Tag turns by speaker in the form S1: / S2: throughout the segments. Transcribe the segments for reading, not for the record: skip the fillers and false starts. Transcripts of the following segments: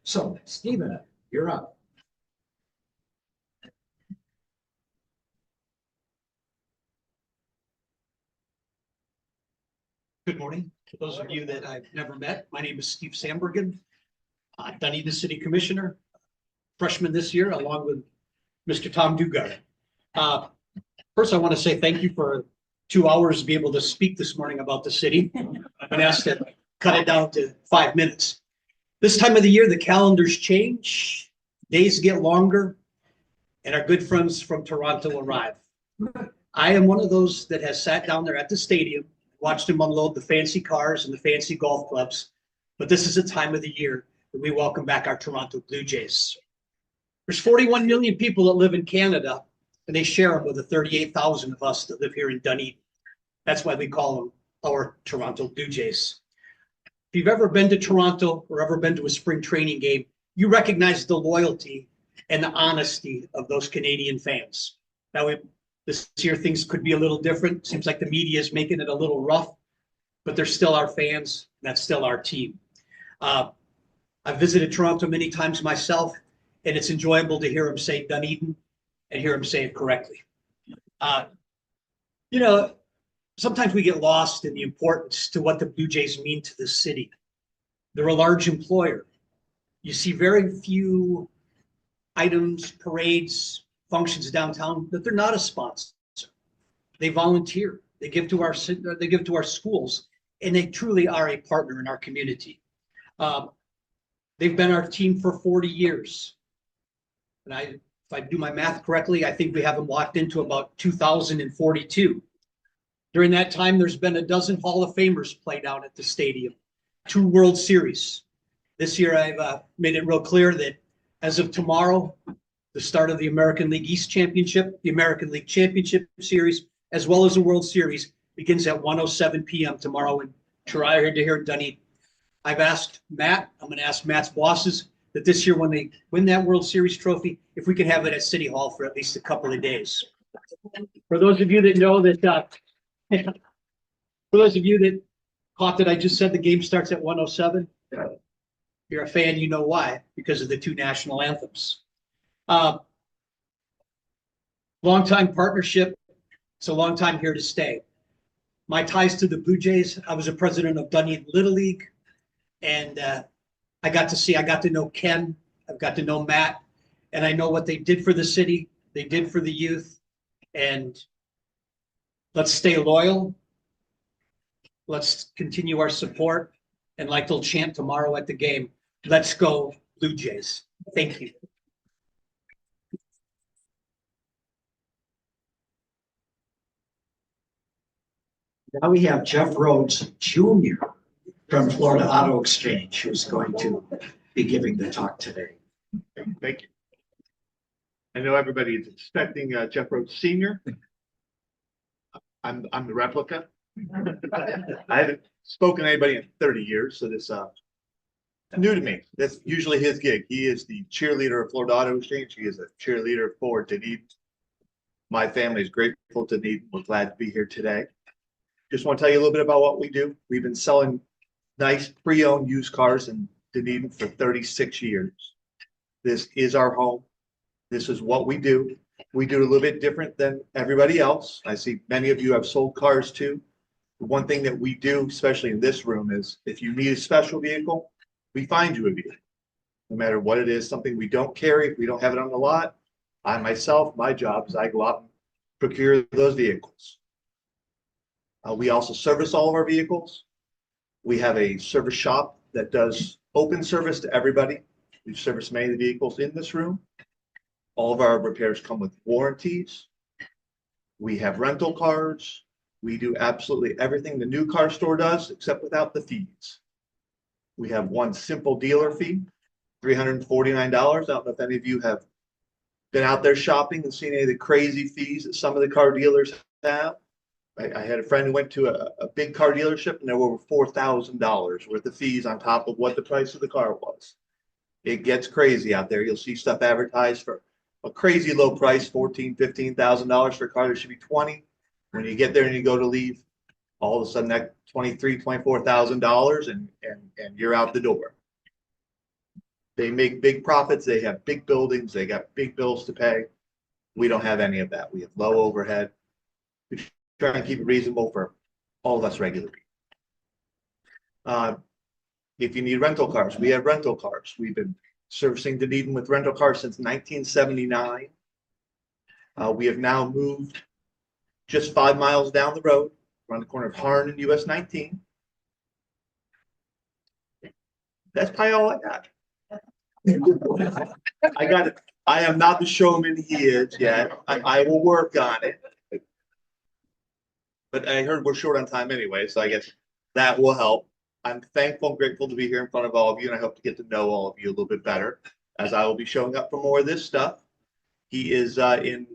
S1: So, Stephen, you're up.
S2: Good morning. To those of you that I've never met, my name is Steve Sandbergen, Dunedin City Commissioner, freshman this year, along with Mr. Tom Dugard. First, I want to say thank you for 2 hours to be able to speak this morning about the city. I've been asked to cut it down to 5 minutes. This time of the year, the calendars change, days get longer, and our good friends from Toronto arrive. I am one of those that has sat down there at the stadium, watched them unload the fancy cars and the fancy golf clubs. But this is a time of the year that we welcome back our Toronto Blue Jays. There's 41 million people that live in Canada, and they share them with the 38,000 of us that live here in Dunedin. That's why we call them our Toronto Blue Jays. If you've ever been to Toronto or ever been to a spring training game, you recognize the loyalty and the honesty of those Canadian fans. Now, this year things could be a little different. Seems like the media is making it a little rough, but they're still our fans. And that's still our team. I've visited Toronto many times myself, and it's enjoyable to hear them say Dunedin and hear them say it correctly. Sometimes we get lost in the importance to what the Blue Jays mean to the city. They're a large employer. You see very few items, parades, functions downtown that they're not a sponsor. They volunteer. They give to our schools, and they truly are a partner in our community. They've been our team for 40 years. And if I do my math correctly, I think we have them locked into about 2042. During that time, there's been a dozen Hall of Famers played out at the stadium, 2 World Series. This year, I've made it real clear that as of tomorrow, the start of the American League East Championship, the American League Championship Series, as well as the World Series, begins at 1:07 p.m. tomorrow in Toronto here in Dunedin. I've asked Matt, I'm going to ask Matt's bosses, that this year when they win that World Series trophy, if we can have it at City Hall for at least a couple of days. For those of you that know that, for those of you that caught that I just said the game starts at 1:07, you're a fan, you know why, because of the 2 national anthems. Long-time partnership. It's a long time here to stay. My ties to the Blue Jays, I was a president of Dunedin Little League, and I got to know Ken, I've got to know Matt, and I know what they did for the city, they did for the youth, and let's stay loyal. Let's continue our support, and like they'll chant tomorrow at the game, let's go Blue Jays. Thank you.
S1: Now we have Jeff Rhodes Jr. from Florida Auto Exchange, who's going to be giving the talk today.
S3: Thank you. I know everybody is expecting Jeff Rhodes Sr. I'm the replica. I haven't spoken to anybody in 30 years, so this new to me. That's usually his gig. He is the cheerleader of Florida Auto Exchange. He is a cheerleader for Dunedin. My family is grateful to Dunedin. We're glad to be here today. Just want to tell you a little bit about what we do. We've been selling nice pre-owned used cars in Dunedin for 36 years. This is our home. This is what we do. We do it a little bit different than everybody else. I see many of you have sold cars too. The one thing that we do, especially in this room, is if you need a special vehicle, we find you a vehicle. No matter what it is, something we don't carry, if we don't have it on the lot, I myself, my job is I go out and procure those vehicles. We also service all of our vehicles. We have a service shop that does open service to everybody. We've serviced many of the vehicles in this room. All of our repairs come with warranties. We have rental cars. We do absolutely everything the new car store does, except without the fees. We have one simple dealer fee, $349. I don't know if any of you have been out there shopping and seen any of the crazy fees that some of the car dealers have. I had a friend who went to a big car dealership and there were over $4,000 worth of fees on top of what the price of the car was. It gets crazy out there. You'll see stuff advertised for a crazy low price, $14,000, $15,000 for a car that should be $20,000. When you get there and you go to leave, all of a sudden that $23,000, $24,000 and you're out the door. They make big profits. They have big buildings. They got big bills to pay. We don't have any of that. We have low overhead. We try and keep it reasonable for all of us regular people. If you need rental cars, we have rental cars. We've been servicing Dunedin with rental cars since 1979. We have now moved just 5 miles down the road, around the corner of Harn and US 19. That's probably all I got. I got it. I am not the showman he is yet. I will work on it. But I heard we're short on time anyway, so I guess that will help. I'm thankful and grateful to be here in front of all of you, and I hope to get to know all of you a little bit better as I will be showing up for more of this stuff. He is in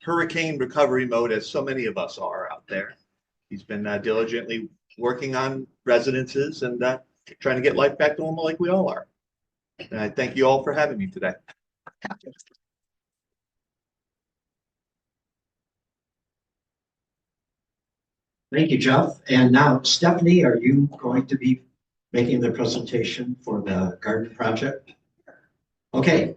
S3: hurricane recovery mode, as so many of us are out there. He's been diligently working on residences and trying to get life back to normal like we all are. And I thank you all for having me today.
S1: Thank you, Jeff. And now, Stephanie, are you going to be making the presentation for the garden project? Okay.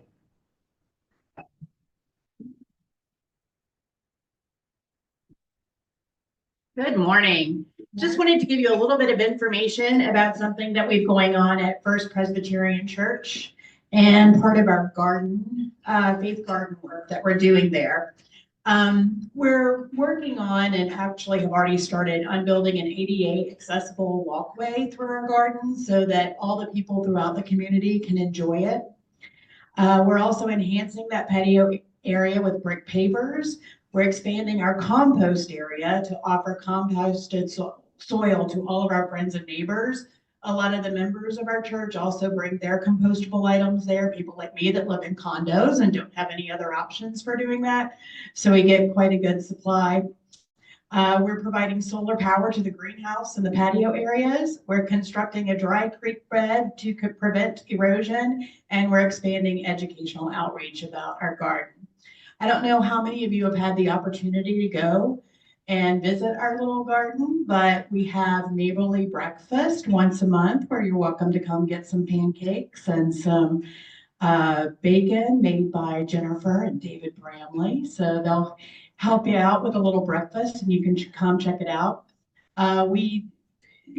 S4: Good morning. Just wanted to give you a little bit of information about something that we've going on at First Presbyterian Church and part of our garden, faith garden work that we're doing there. We're working on and actually have already started on building an ADA accessible walkway through our garden so that all the people throughout the community can enjoy it. We're also enhancing that patio area with brick pavers. We're expanding our compost area to offer composted soil to all of our friends and neighbors. A lot of the members of our church also bring their compostable items there, people like me that live in condos and don't have any other options for doing that. So we get quite a good supply. We're providing solar power to the greenhouse and the patio areas. We're constructing a dry creek bed to prevent erosion, and we're expanding educational outreach about our garden. I don't know how many of you have had the opportunity to go and visit our little garden, but we have neighborly breakfast once a month where you're welcome to come get some pancakes and some bacon made by Jennifer and David Bramley. So they'll help you out with a little breakfast and you can come check it out. We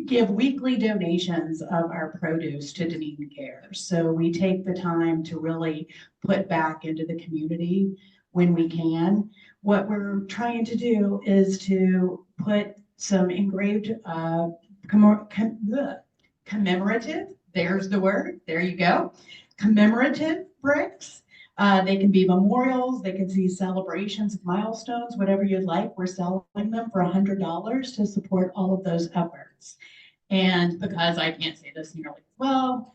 S4: give weekly donations of our produce to Dunedin Cares. So we take the time to really put back into the community when we can. What we're trying to do is to put some engraved commemorative, there's the word, there you go, commemorative bricks. They can be memorials, they can be celebrations of milestones, whatever you'd like. We're selling them for $100 to support all of those efforts. And because I can't say this nearly as well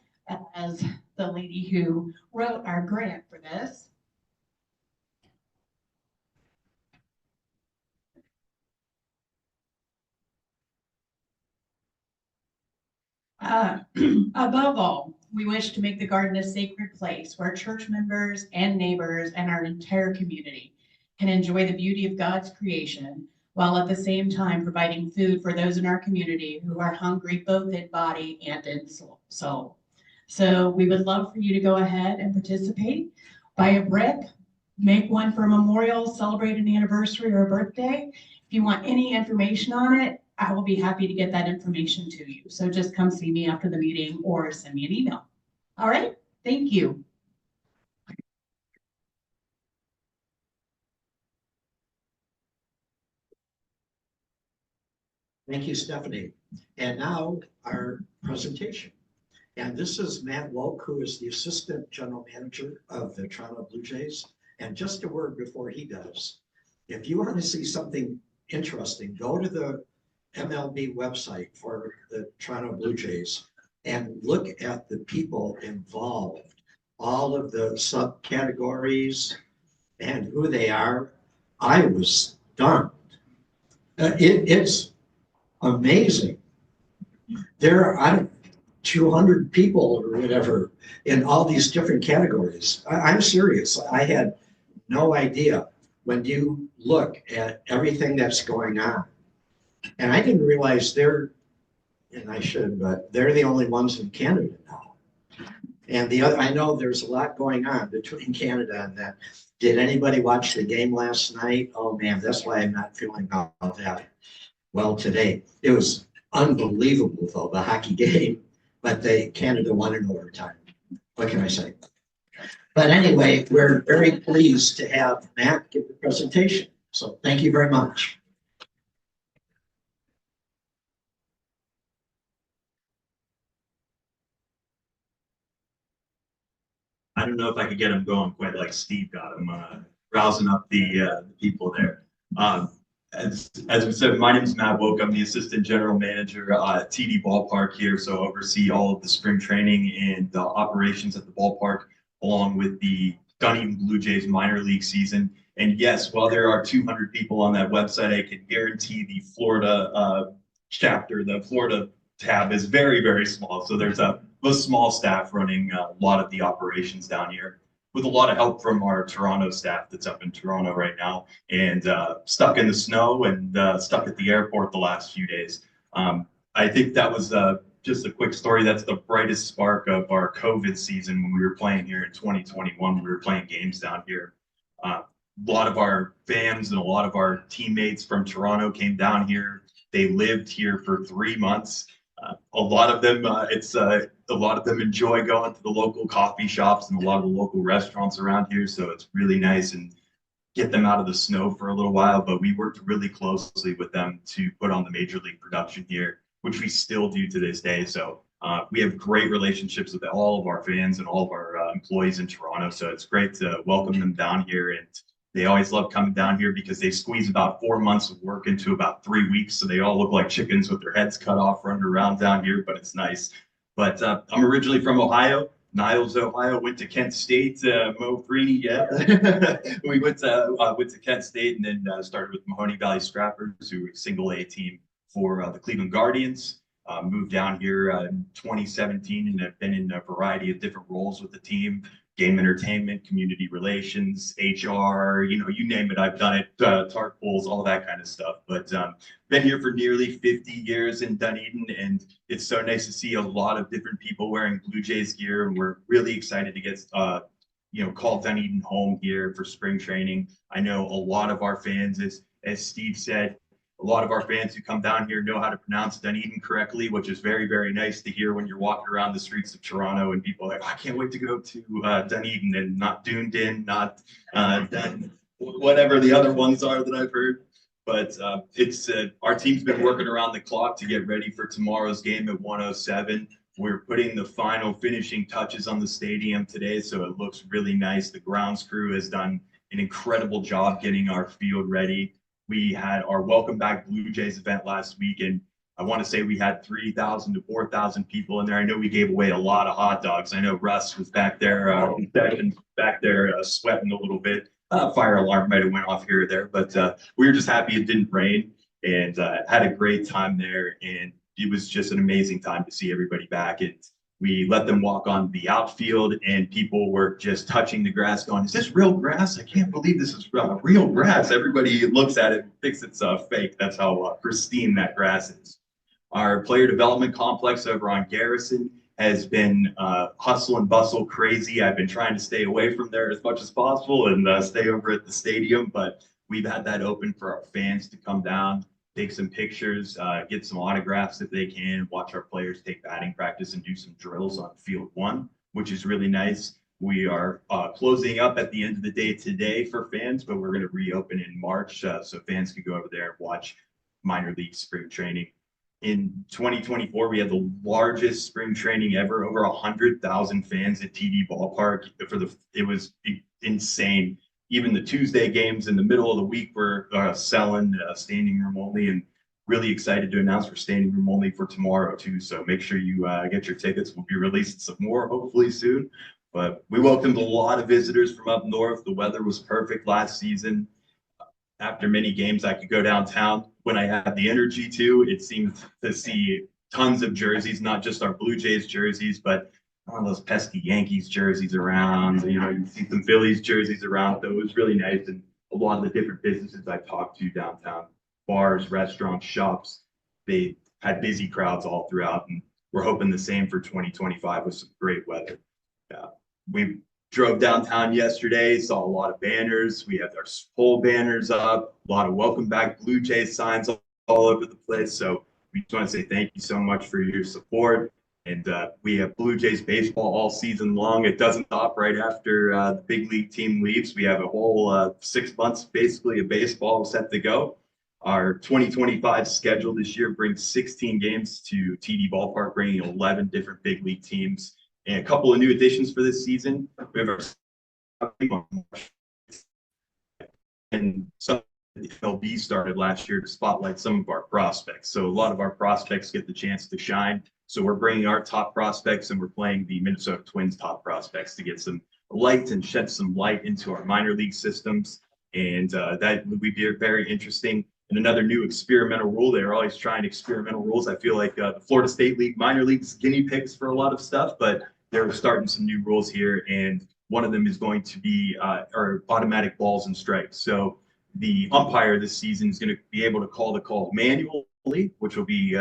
S4: as the lady who wrote our grant for this, above all, we wish to make the garden a sacred place where church members and neighbors and our entire community can enjoy the beauty of God's creation, while at the same time providing food for those in our community who are hungry both in body and in soul. So we would love for you to go ahead and participate. Buy a brick, make one for a memorial, celebrate an anniversary or a birthday. If you want any information on it, I will be happy to get that information to you. So just come see me after the meeting or send me an email. All right, thank you.
S1: Thank you, Stephanie. And now our presentation. And this is Matt Woak, who is the Assistant General Manager of the Toronto Blue Jays. And just a word before he does, if you want to see something interesting, go to the MLB website for the Toronto Blue Jays and look at the people involved, all of the subcategories and who they are. I was stunned. It's amazing. There are 200 people or whatever in all these different categories. I'm serious. I had no idea when you look at everything that's going on. And I didn't realize and I should, but they're the only ones in Canada now. And the other, I know there's a lot going on between Canada and that. Did anybody watch the game last night? Oh man, that's why I'm not feeling all that well today. It was unbelievable though, the hockey game, but Canada won in overtime. What can I say? But anyway, we're very pleased to have Matt give the presentation. So thank you very much.
S5: I don't know if I could get him going quite like Steve got him, rousing up the people there. As we said, my name is Matt Woak. I'm the assistant general manager at TD Ballpark here, so I oversee all of the spring training and the operations at the ballpark, along with the Dunedin Blue Jays minor league season. And yes, while there are 200 people on that website, I can guarantee the Florida chapter, the Florida tab is very, very small. So there's a small staff running a lot of the operations down here, with a lot of help from our Toronto staff that's up in Toronto right now and stuck in the snow and stuck at the airport the last few days. I think that was just a quick story. That's the brightest spark of our COVID season when we were playing here in 2021. We were playing games down here. A lot of our fans and a lot of our teammates from Toronto came down here. They lived here for 3 months. A lot of them, a lot of them enjoy going to the local coffee shops and a lot of the local restaurants around here. So it's really nice and get them out of the snow for a little while. But we worked really closely with them to put on the major league production here, which we still do to this day. So we have great relationships with all of our fans and all of our employees in Toronto. So it's great to welcome them down here. And they always love coming down here because they squeeze about 4 months of work into about 3 weeks. So they all look like chickens with their heads cut off, running around down here, but it's nice. But I'm originally from Ohio, Niles, Ohio. Went to Kent State. Mo Freeney, yeah. We went to Kent State and then started with Mahoney Valley Scrappers, who were a single A team for the Cleveland Guardians. Moved down here in 2017 and have been in a variety of different roles with the team. Game entertainment, community relations, HR, you name it, I've done it, tarp pools, all that kind of stuff. But been here for nearly 50 years in Dunedin, and it's so nice to see a lot of different people wearing Blue Jays gear, and we're really excited to get, call Dunedin home here for spring training. I know a lot of our fans, as Steve said, a lot of our fans who come down here know how to pronounce Dunedin correctly, which is very, very nice to hear when you're walking around the streets of Toronto and people are like, oh, I can't wait to go to Dunedin and not Dunedin, not whatever the other ones are that I've heard. But it's our team's been working around the clock to get ready for tomorrow's game at 1:07. We're putting the final finishing touches on the stadium today, so it looks really nice. The grounds crew has done an incredible job getting our field ready. We had our Welcome Back Blue Jays event last week, and I want to say we had 3,000 to 4,000 people in there. I know we gave away a lot of hot dogs. I know Russ was back there, sweating a little bit. Fire alarm might have went off here or there, but we were just happy it didn't rain and had a great time there. And it was just an amazing time to see everybody back. And we let them walk on the outfield, and people were just touching the grass going, is this real grass? I can't believe this is real grass. Everybody looks at it and thinks it's fake. That's how pristine that grass is. Our player development complex over on Garrison has been hustle and bustle crazy. I've been trying to stay away from there as much as possible and stay over at the stadium, but we've had that open for our fans to come down, take some pictures, get some autographs if they can, watch our players take batting practice and do some drills on field 1, which is really nice. We are closing up at the end of the day today for fans, but we're going to reopen in March so fans can go over there and watch minor league spring training. In 2024, we had the largest spring training ever, over 100,000 fans at TD Ballpark. It was insane. Even the Tuesday games in the middle of the week were selling standing room only, and really excited to announce we're standing room only for tomorrow too. So make sure you get your tickets. We'll be releasing some more hopefully soon. But we welcomed a lot of visitors from up north. The weather was perfect last season. After many games, I could go downtown when I had the energy to. It seemed to see tons of jerseys, not just our Blue Jays jerseys, but all those pesky Yankees jerseys around. You see some Phillies jerseys around. So it was really nice. And a lot of the different businesses I talked to downtown, bars, restaurants, shops, they had busy crowds all throughout. And we're hoping the same for 2025 with some great weather. We drove downtown yesterday, saw a lot of banners. We have our whole banners up, a lot of welcome back Blue Jays signs all over the place. So we just want to say thank you so much for your support. And we have Blue Jays baseball all season long. It doesn't stop right after the big league team leaves. We have a whole 6 months basically of baseball set to go. Our 2025 schedule this year brings 16 games to TD Ballpark, bringing 11 different big league teams and a couple of new additions for this season. We have our and some the MLB started last year to spotlight some of our prospects. So a lot of our prospects get the chance to shine. So we're bringing our top prospects and we're playing the Minnesota Twins top prospects to get some light and shed some light into our minor league systems. And that would be very interesting. And another new experimental rule. They're always trying experimental rules. I feel like the Florida State League minor leagues guinea pigs for a lot of stuff, but they're starting some new rules here. And one of them is going to be or automatic balls and strikes. So the umpire this season is going to be able to call the call manually, which will be,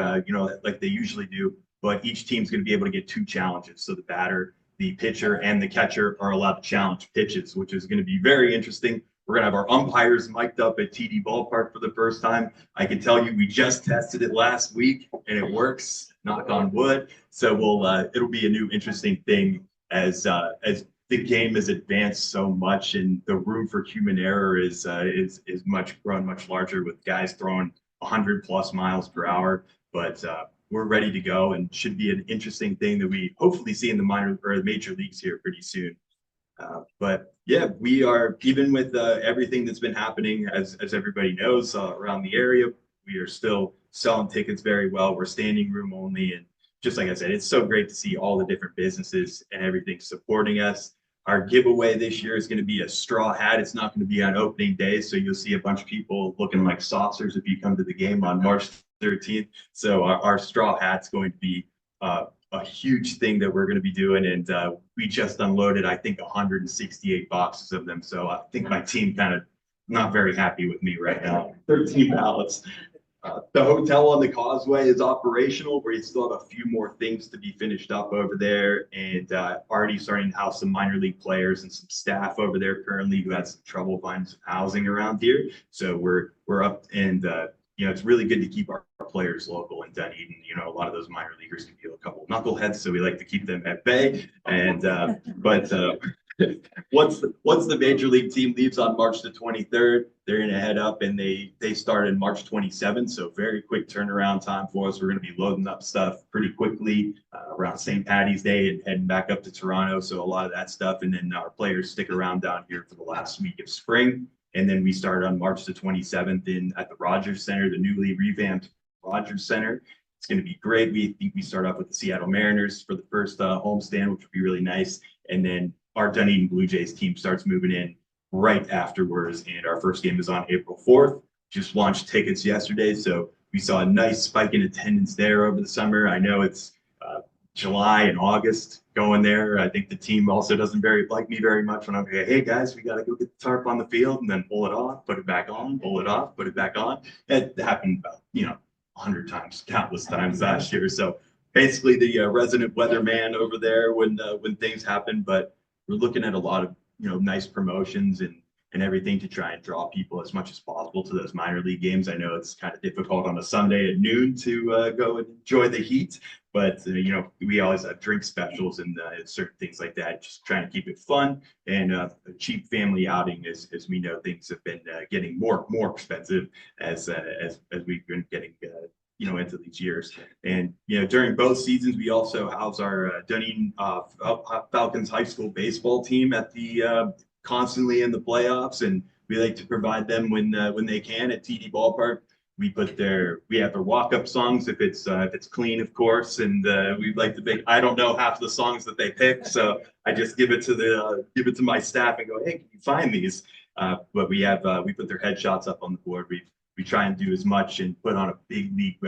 S5: like they usually do. But each team's going to be able to get 2 challenges. So the batter, the pitcher, and the catcher are allowed to challenge pitches, which is going to be very interesting. We're going to have our umpires mic'd up at TD Ballpark for the first time. I can tell you we just tested it last week and it works, knock on wood. So it'll be a new interesting thing as the game has advanced so much and the room for human error is grown much larger with guys throwing 100+ miles per hour. But we're ready to go and should be an interesting thing that we hopefully see in the minor or the major leagues here pretty soon. But yeah, we are, even with everything that's been happening, as everybody knows around the area, we are still selling tickets very well. We're standing room only. And just like I said, it's so great to see all the different businesses and everything supporting us. Our giveaway this year is going to be a straw hat. It's not going to be on opening day. So you'll see a bunch of people looking like saucers if you come to the game on March 13th. So our straw hat's going to be a huge thing that we're going to be doing. And we just unloaded, I think, 168 boxes of them. So I think my team kind of not very happy with me right now. 13 ballots. The hotel on the causeway is operational. We still have a few more things to be finished up over there, and already starting to house some minor league players and some staff over there currently who had some trouble finding some housing around here. So we're up, and it's really good to keep our players local in Dunedin. A lot of those minor leaguers can be a couple of knuckleheads, so we like to keep them at bay. And once the major league team leaves on March the 23rd, they're going to head up, and they start in March 27th. So very quick turnaround time for us. We're going to be loading up stuff pretty quickly around St. Patty's Day and heading back up to Toronto. So a lot of that stuff, and then our players stick around down here for the last week of spring. And then we start on March the 27th at the Rogers Center, the newly revamped Rogers Center. It's going to be great. We think we start off with the Seattle Mariners for the first homestand, which would be really nice. And then our Dunedin Blue Jays team starts moving in right afterwards. And our first game is on April 4th. Just launched tickets yesterday. So we saw a nice spike in attendance there over the summer. I know it's July and August going there. I think the team also doesn't like me very much when I'm like, hey guys, we got to go get the tarp on the field and then pull it off, put it back on, pull it off, put it back on. It happened about, 100 times, countless times last year. So basically the resident weatherman over there when things happen, but we're looking at a lot of, nice promotions and everything to try and draw people as much as possible to those minor league games. I know it's kind of difficult on a Sunday at noon to go and enjoy the heat, but we always have drink specials and certain things like that, just trying to keep it fun and a cheap family outing as we know things have been getting more expensive as we've been getting into these years. And during both seasons, we also house our Dunedin Falcons high school baseball team at the constantly in the playoffs, and we like to provide them when they can at TD Ballpark. We have their walk-up songs if it's clean, of course, and we like to make. I don't know half the songs that they pick, so I just give it to my staff and go, hey, can you find these? But we put their headshots up on the board. We try and do as much and put on a big league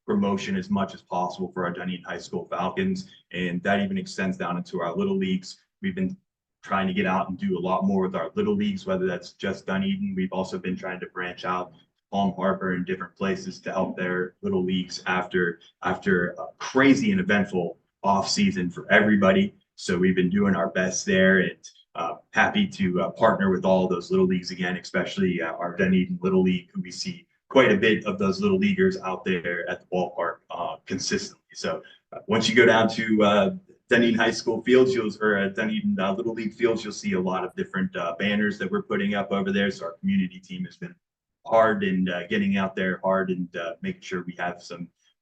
S5: promotion as much as possible for our Dunedin High School Falcons, and that even extends down into our little leagues. We've been trying to get out and do a lot more with our little leagues, whether that's just Dunedin. We've also been trying to branch out Palm Harbor and different places to help their little leagues after a crazy and eventful off season for everybody. So we've been doing our best there, and happy to partner with all those little leagues again, especially our Dunedin Little League, who we see quite a bit of those little leaguers out there at the ballpark consistently. So once you go down to Dunedin High School fields, or Dunedin Little League fields, you'll see a lot of different banners that we're putting up over there. So our community team has been hard and getting out there hard and making sure we have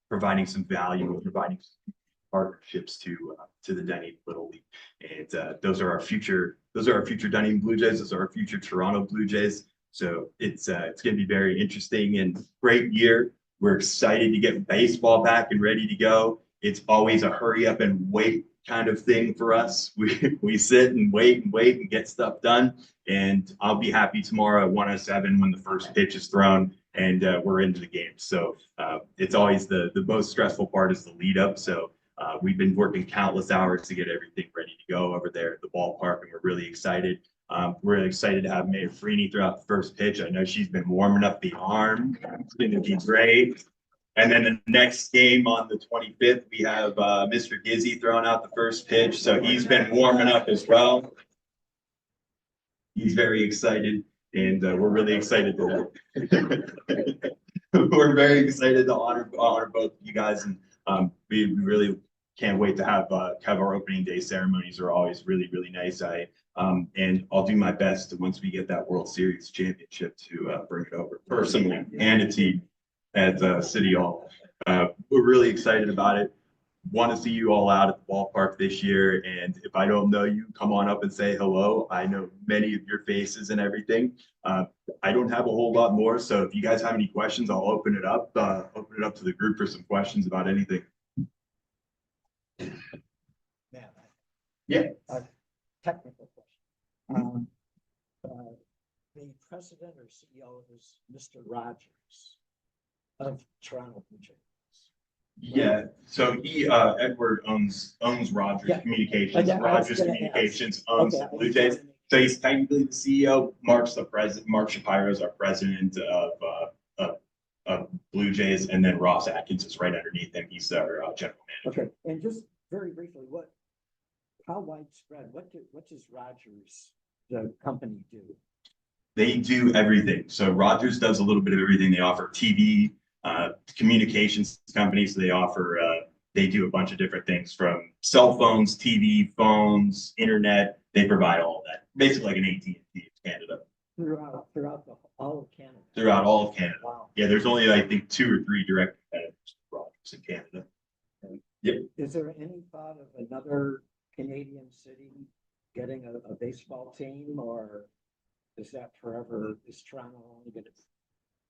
S5: providing some value and providing some partnerships to the Dunedin Little League. And those are our future Dunedin Blue Jays. Those are our future Toronto Blue Jays. So it's going to be very interesting and great year. We're excited to get baseball back and ready to go. It's always a hurry up and wait kind of thing for us. We sit and wait and get stuff done. And I'll be happy tomorrow at 1:07 when the first pitch is thrown and we're into the game. So it's always the most stressful part is the lead up. So we've been working countless hours to get everything ready to go over there at the ballpark, and we're really excited. We're really excited to have Mayor Freeney throughout the first pitch. I know she's been warming up the arm. It's going to be great. And then the next game on the 25th, we have Mr. Gizzy throwing out the first pitch. So he's been warming up as well. He's very excited, and we're really excited to we're very excited to honor both of you guys, and we really can't wait to have our opening day ceremonies. Are always really, really nice. And I'll do my best to, once we get that World Series championship, to bring it over personally and a team at City Hall. We're really excited about it. Want to see you all out at the ballpark this year. And if I don't know you, come on up and say hello. I know many of your faces and everything. I don't have a whole lot more. So if you guys have any questions, I'll open it up to the group for some questions about anything. Yeah.
S1: Technical question. The president or CEO is Mr. Rogers of Toronto Blue Jays.
S5: Yeah, so Edward owns Rogers
S1: Yeah.
S5: Communications.
S1: I was
S5: Rogers
S1: gonna
S5: Communications owns
S1: Okay,
S5: the Blue Jays. So he's technically the CEO. Mark's the president. Mark Shapiro is our president of Blue Jays, and then Ross Atkins is right underneath him. He's our general manager.
S1: Okay, and just very briefly, how widespread, what does Rogers, the company, do?
S5: They do everything. So Rogers does a little bit of everything. They offer TV, communications companies. So they do a bunch of different things, from cell phones, TV, phones, internet. They provide all of that. Basically like an AT&T in Canada.
S1: Throughout all of Canada.
S5: Throughout all of Canada.
S1: Wow.
S5: Yeah, there's only, I think, 2 or 3 direct competitors to Rogers in Canada. Yep.
S1: Is there any thought of another Canadian city getting a baseball team, or is that forever? Is Toronto only going to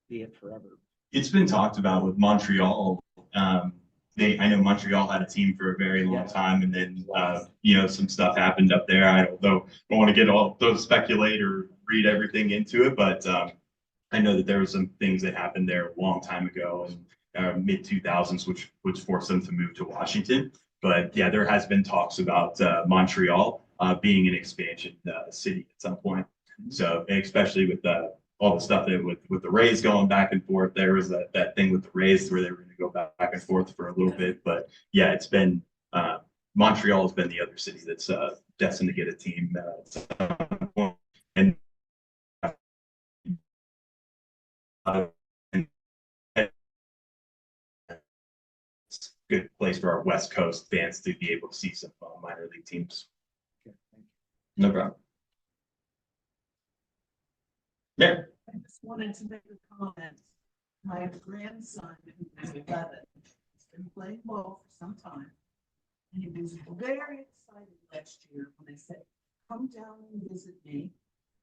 S1: be it forever?
S5: It's been talked about with Montreal. I know Montreal had a team for a very long time, and then some stuff happened up there. I don't want to speculate or read everything into it, but I know that there were some things that happened there a long time ago in mid 2000s, which forced them to move to Washington. But yeah, there has been talks about Montreal being an expansion city at some point. So especially with all the stuff that with the Rays going back and forth, there was that thing with the Rays where they were going to go back and forth for a little bit. But yeah, it's been Montreal has been the other city that's destined to get a team at some point. And it's a good place for our West Coast fans to be able to see some minor league teams. No problem. Yeah.
S6: I just wanted to make a comment. My grandson, who is 11, has been playing ball for some time. And he was very excited last year when I said, come down and visit me,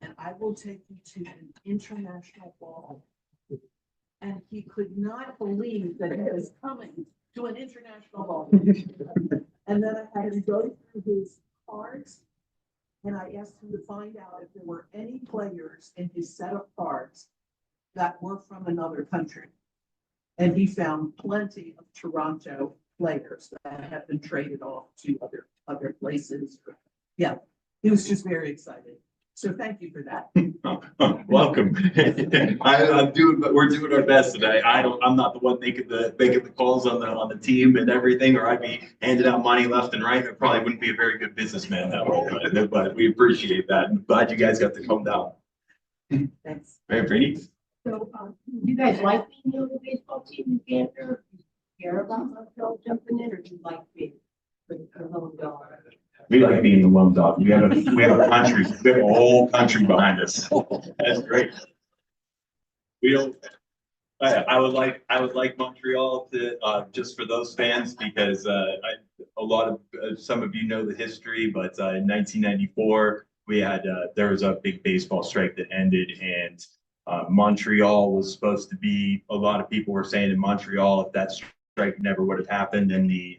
S6: and I will take you to an international ball. And he could not believe that he was coming to an international ball. And then I had to go through his cards. And I asked him to find out if there were any players in his set of cards that were from another country. And he found plenty of Toronto players that have been traded off to other places. Yeah, he was just very excited. So thank you for that.
S5: Welcome. We're doing our best today. I'm not the one making the calls on the team and everything, or I'd be handing out money left and right. I probably wouldn't be a very good businessman that way, but we appreciate that. I'm glad you guys got to come down.
S6: Thanks.
S5: Very pretty.
S7: So, you guys like being on the baseball team in Panther? Care about myself jumping in, or do you like being a lone dog?
S5: We like being the lone dog. We have a country, we have a whole country behind us. That's great. We don't, I would like Montreal to, just for those fans, because, some of you know the history, but, in 1994, we had, there was a big baseball strike that ended, and, Montreal was supposed to be, a lot of people were saying in Montreal, if that strike never would have happened and the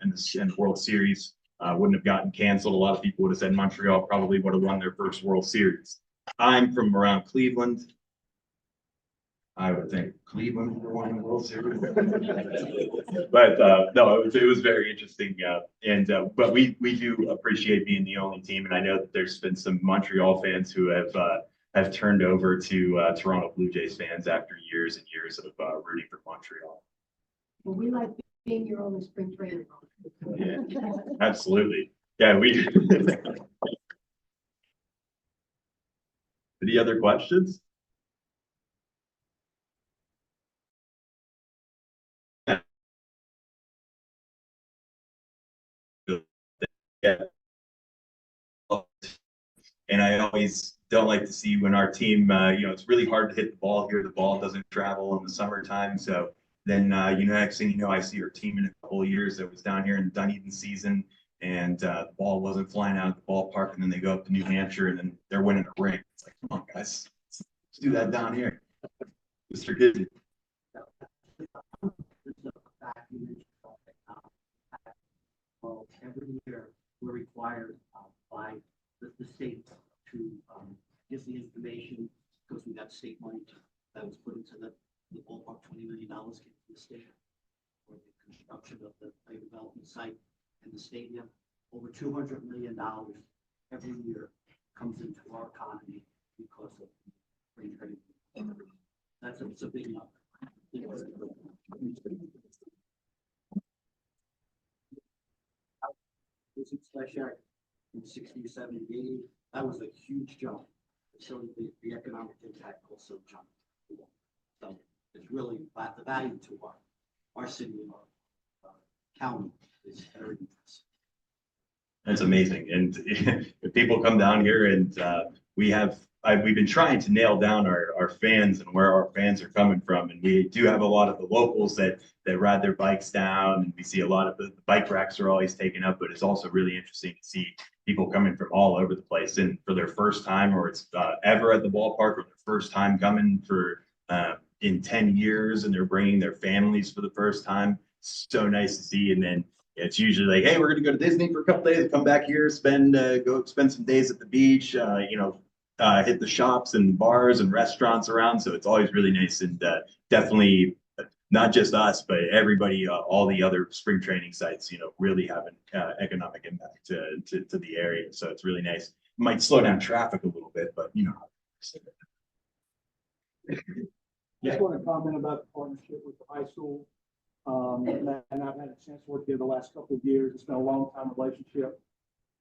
S5: World Series wouldn't have gotten canceled, a lot of people would have said Montreal probably would have won their first World Series. I'm from around Cleveland. I would think Cleveland would have won the World Series. But no, it was very interesting. But we do appreciate being the only team. And I know that there's been some Montreal fans who have turned over to Toronto Blue Jays fans after years and years of rooting for Montreal.
S7: Well, we like being your only spring training.
S5: Yeah, absolutely. Yeah, we. Any other questions? Yeah. And I always don't like to see when our team, it's really hard to hit the ball here. The ball doesn't travel in the summertime. So then, next thing you know, I see our team in a couple of years that was down here in the Dunedin season, and the ball wasn't flying out of the ballpark. And then they go up to New Hampshire and then they're winning a ring. It's like, come on, guys, let's do that down here. Mr. Giddy.
S8: Well, every year we're required by the state to give the information, because we got state money that was put into the ballpark, $20 million came from the state for the construction of the play development site and the stadium. Over $200 million every year comes into our economy because of free trade. It's a big number. Last year in 60 or 70, 80, that was a huge jump. So the economic impact also jumped. So it's really the value to our city and our county is very impressive.
S5: That's amazing. And if people come down here and we've been trying to nail down our fans and where our fans are coming from. And we do have a lot of the locals that ride their bikes down, and we see a lot of the bike racks are always taken up, but it's also really interesting to see people coming from all over the place and for their first time, or it's ever at the ballpark, or their first time coming for in 10 years, and they're bringing their families for the first time. So nice to see. And then it's usually like, hey, we're going to go to Disney for a couple days, come back here, go spend some days at the beach, hit the shops and bars and restaurants around. So it's always really nice, and definitely not just us, but everybody, all the other spring training sites, really have an economic impact to the area. So it's really nice. Might slow down traffic a little bit, but
S9: I just want to comment about the partnership with the high school. And I've had a chance to work there the last couple of years. It's been a long time relationship.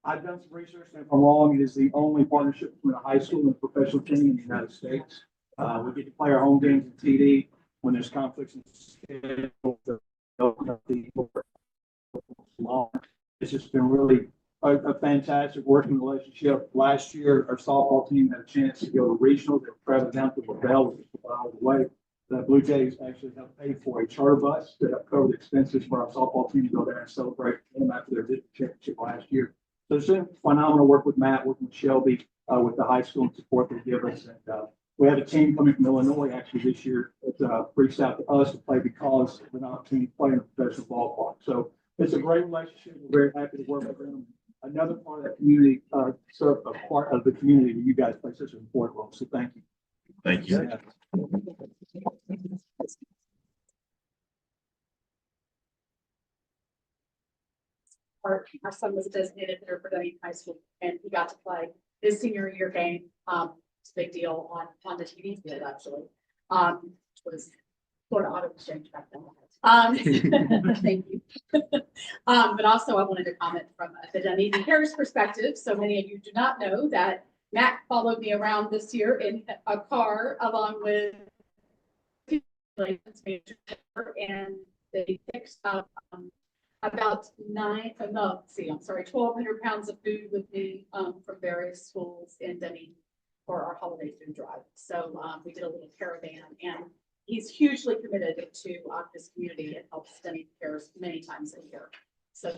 S9: I've done some research, and if I'm wrong, it is the only partnership between a high school and a professional team in the United States. We get to play our home games in TD when there's conflicts in schedule. It's just been really a fantastic working relationship. Last year, our softball team had a chance to go to regional. They were traveling down to LaBelle, which is 4 hours away. The Blue Jays actually helped pay for a charter bus to help cover the expenses for our softball team to go there and celebrate them after their district championship last year. So it's been phenomenal work with Matt, working with Shelby, with the high school and support they give us. And we have a team coming from Illinois actually this year that reached out to us to play because of an opportunity to play in a professional ballpark. So it's a great relationship. We're very happy to work with them. Another part of that community, a part of the community that you guys play such an important role. So thank you.
S5: Thank you.
S10: Our son was designated there for Dunedin High School, and he got to play. his senior year game. It's a big deal on the TV field, actually. Which was sort of auto exchange back then. Thank you. But also I wanted to comment from the Dunedin Parish perspective. So many of you do not know that Matt followed me around this year in a car along with and they picked up about 1,200 pounds of food with me from various schools in Dunedin for our holiday food drive. So we did a little caravan, and he's hugely committed to this community and helps Dunedin Parish many times a year. So.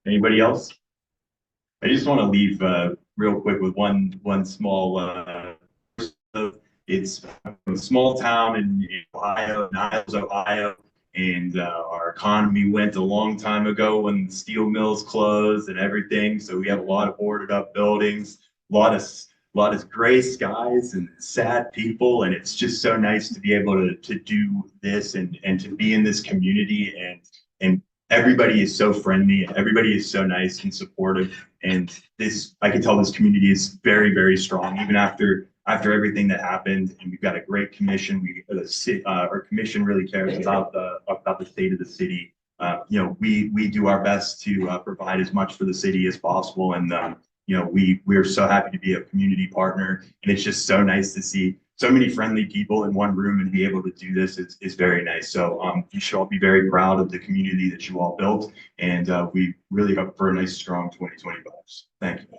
S5: Anybody else? I just want to leave real quick with one small. It's a small town in Ohio, Niles, Ohio, and our economy went a long time ago when the steel mills closed and everything. So we have a lot of boarded up buildings, a lot of gray skies and sad people, and it's just so nice to be able to do this and to be in this community, and everybody is so friendly, everybody is so nice and supportive, and this, I can tell this community is very, very strong even after everything that happened. And we've got a great commission. Our commission really cares about the state of the city. You know, we do our best to provide as much for the city as possible, and you know, we're so happy to be a community partner, and it's just so nice to see so many friendly people in one room and be able to do this. It's very nice. So you should all be very proud of the community that you all built, and we really hope for a nice, strong 2025. Thank you.